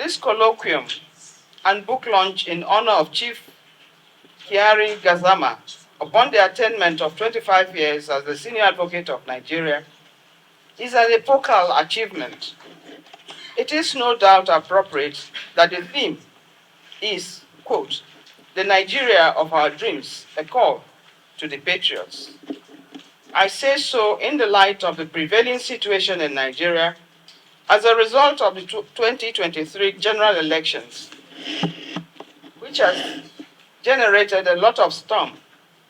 this colloquium and book launch in honor of Chief Kiari Gazama upon the attainment of 25 years as the Senior Advocate of Nigeria is an epochal achievement. It is no doubt appropriate that the theme is, quote, "The Nigeria of our dreams, a call to the patriots." I say so in the light of the prevailing situation in Nigeria as a result of the 2023 general elections, which has generated a lot of storm,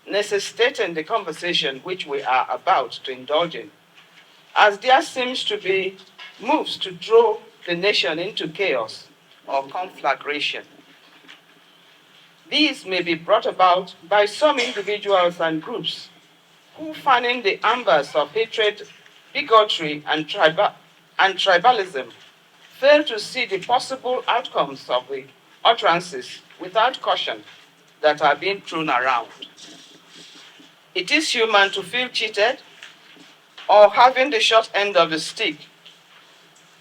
necessitating the conversation which we are about to indulge in, as there seems to be moves to throw the nation into chaos or conflagration. These may be brought about by some individuals and groups who, fanning the embers of hatred, bigotry, and tribalism, fail to see the possible outcomes of the utterances without caution that are being thrown around. It is human to feel cheated or having the short end of the stick,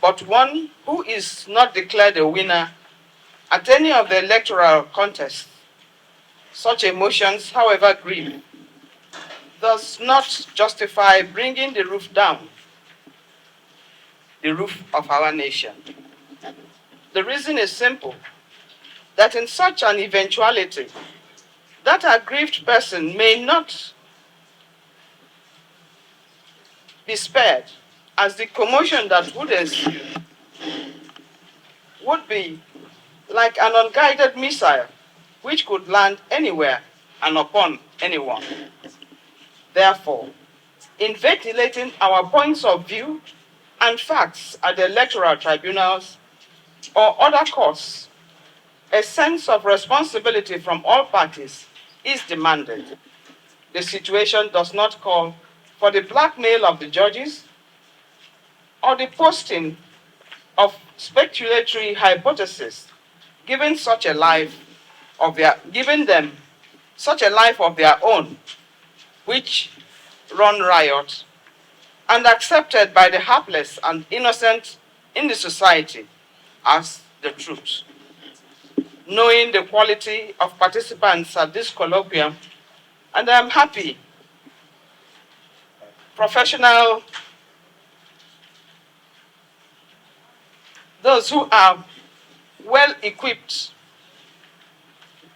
but one who is not declared a winner at any of the electoral contests, such emotions, however grim, does not justify bringing the roof down, the roof of our nation. The reason is simple, that in such an eventuality, that aggrieved person may not be spared, as the commotion that would ensue would be like an unguided missile which could land anywhere and upon anyone. Therefore, in ventilating our points of view and facts at the electoral tribunals or other courts, a sense of responsibility from all parties is demanded. The situation does not call for the blackmail of the judges or the posting of speculatory hypotheses, giving them such a life of their own, which run riot and accepted by the hapless and innocent in the society as the truth. Knowing the quality of participants at this colloquium, and I'm happy, professional, those who are well equipped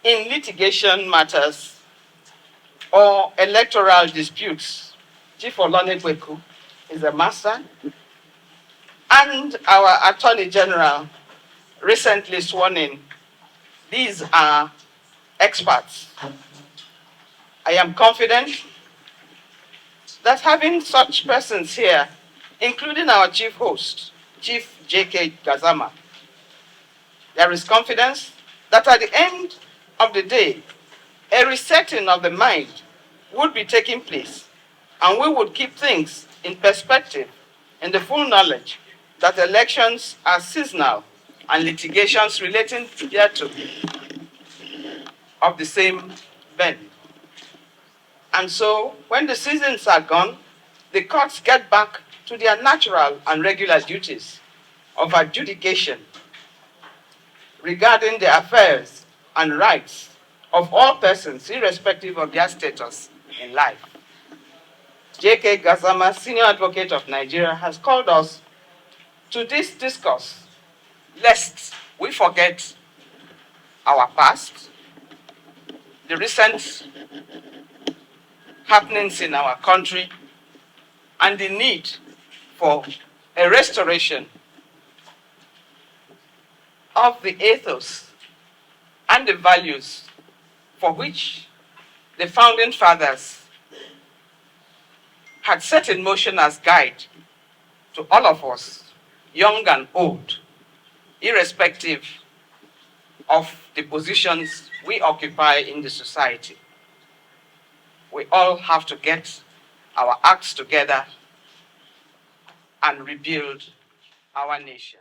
in litigation matters or electoral disputes. Chief Olonekweku is a master, and our Attorney General, recently sworn in. These are experts. I am confident that having such persons here, including our chief host, Chief J.K. Gazama, there is confidence that at the end of the day, a resetting of the mind would be taking place, and we would keep things in perspective in the full knowledge that elections are seasonal and litigations relating thereto of the same bend. And so, when the seasons are gone, the courts get back to their natural and regular duties of adjudication regarding the affairs and rights of all persons, irrespective of their status in life. J.K. Gazama, Senior Advocate of Nigeria, has called us to this discourse, lest we forget our past, the recent happenings in our country, and the need for a restoration of the ethos and the values for which the founding fathers had set in motion as guide to all of us, young and old, irrespective of the positions we occupy in the society. We all have to get our acts together and rebuild our nation.